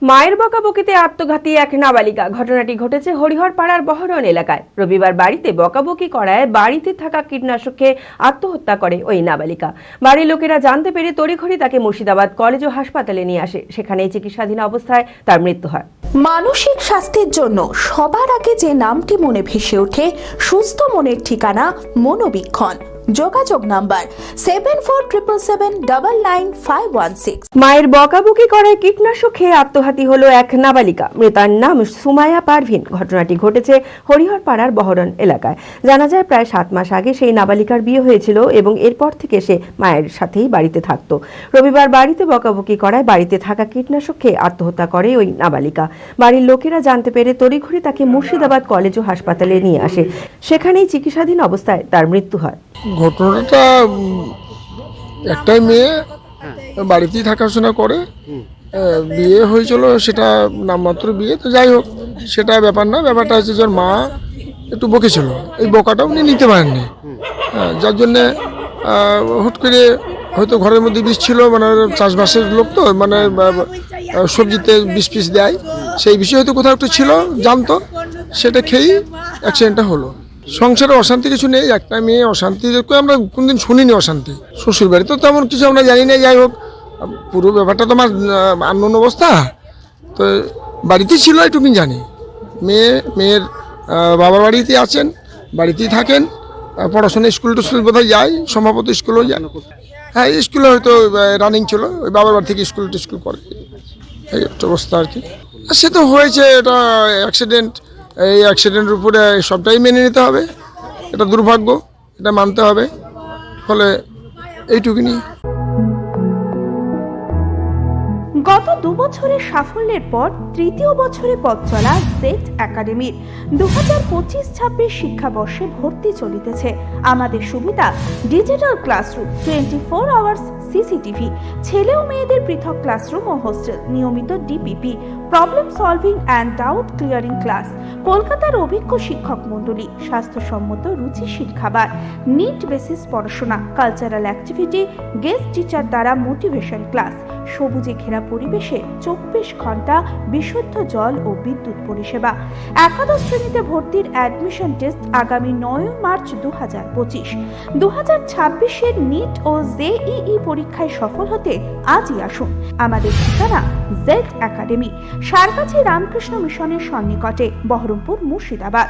মায়ের বকাবকিতে আত্মঘাতী এক নাবালিকা। ঘটনাটি ঘটেছে হরিহরপাড়ার বহরন এলাকায়। রবিবার বাড়িতে বকাবকি করায় বাড়িতে থাকা কীটনাশক খেয়ে আত্মহত্যা করে ওই নাবালিকা। বাড়ির লোকেরা জানতে পেরে তড়িঘড়ি তাকে মুর্শিদাবাদ কলেজ ও হাসপাতালে নিয়ে আসে। সেখানেই চিকিৎসাধীন অবস্থায় তার মৃত্যু হয়। মানসিক স্বাস্থ্যের জন্য সবার আগে যে নামটি মনে ভেসে ওঠে, সুস্থ মনের ঠিকানা মনোবীক্ষণ। যোগাযোগ নাম্বার 7477799516। মায়ের বকাবকি করায় কীটনাশক খেয়ে আত্মঘাতী হলো এক নাবালিকা। মৃতার নাম সুমাইয়া পারভিন। ঘটনাটি ঘটেছে হরিহরপাড়ার বহরন এলাকায়। জানা যায়, প্রায় 7 মাস আগে সেই নাবালিকার বিয়ে হয়েছিল এবং এরপর থেকে সে মায়ের সাথেই বাড়িতে থাকতো। রবিবার বাড়িতে বকাবকি করায় বাড়িতে থাকা কীটনাশক খেয়ে আত্মহত্যা করে ওই নাবালিকা। বাড়ির লোকেরা জানতে পেরে তড়িঘড়ি তাকে মুর্শিদাবাদ কলেজ ও হাসপাতালে নিয়ে আসে। সেখানেই চিকিৎসাধীন অবস্থায় তার মৃত্যু হয়। ঘটনাটা একটাই মেয়ে বাড়িতেই থাকাশোনা করে, বিয়ে হয়েছিল, সেটা নামমাত্র বিয়ে, তো যাই হোক সেটা ব্যাপার না। ব্যাপারটা হচ্ছে যে ওর মা একটু বকেছিল, এই বকাটা উনি নিতে পারেননি, যার জন্যে হুট করে হয়তো ঘরের মধ্যে বিষ ছিল, মানে চাষবাসের লোক তো, মানে সবজিতে বিষ ফিষ দেয়, সেই বিষয়ে হয়তো কোথাও একটু ছিল, জানতো, সেটা খেয়েই অ্যাক্সিডেন্টটা হলো। সংসারে অশান্তি কিছু নেই, একটা মেয়ে অশান্তি আমরা কোনদিন শুনিনি অশান্তি। শ্বশুর বাড়ি তো তেমন কিছু আমরা জানি না। যাই হোক, পুরো ব্যাপারটা তো আমার আননোন অবস্থা, তো বাড়িতেই ছিল এটুকুই জানি। মেয়ের বাবার বাড়িতেই আছেন, বাড়িতেই থাকেন, পড়াশোনা স্কুল টিস্কুল বোধহয় যায়, সম্ভবত স্কুলেও যায়। হ্যাঁ, স্কুলে হয়তো রানিং ছিল, ওই বাবার বাড়ি থেকে স্কুল টিস্কুল করে, এই একটা অবস্থা আর কি। সে তো হয়েছে, এটা অ্যাক্সিডেন্ট, এই অ্যাক্সিডেন্টের উপরে সবটাই মেনে নিতে হবে, এটা দুর্ভাগ্য, এটা মানতে হবে। ফলে এইটুকুনি। গত 2 বছরের সাফল্যের পর তৃতীয় বছরে পথ চলা জেড একাডেমির 2025-26 শিক্ষাবর্ষে ভর্তি চলিতেছে। আমাদের সুবিধা ডিজিটাল ক্লাসরুম, 24 আওয়ার্স সিসিটিভি, ছেলে ও মেয়েদের পৃথক ক্লাসরুম ও হোস্টেল, নিয়মিত DPP, problem solving and doubt clearing class, কলকাতার অভিজ্ঞ শিক্ষক মণ্ডলী, স্বাস্থ্যসম্মত রুচিশীল খাবার, নিট বেসিস পড়াশোনা, কালচারাল অ্যাক্টিভিটি, গেস্ট টিচার দ্বারা মোটিভেশন ক্লাস, সবুজে ঘেরা পরিবেশে 24 ঘন্টা বিশুদ্ধ জল ও বিদ্যুৎ পরিষেবা। একাদশ শ্রেণীতে ভর্তির অ্যাডমিশন টেস্ট আগামী 9 মার্চ 2025। 2026-এর নিট ও জেইই পরীক্ষায় সফল হতে আজই আসুন। আমাদের ঠিকানা জেড একাডেমি, সারগাছি রামকৃষ্ণ মিশনের সন্নিকটে, বহরমপুর, মুর্শিদাবাদ।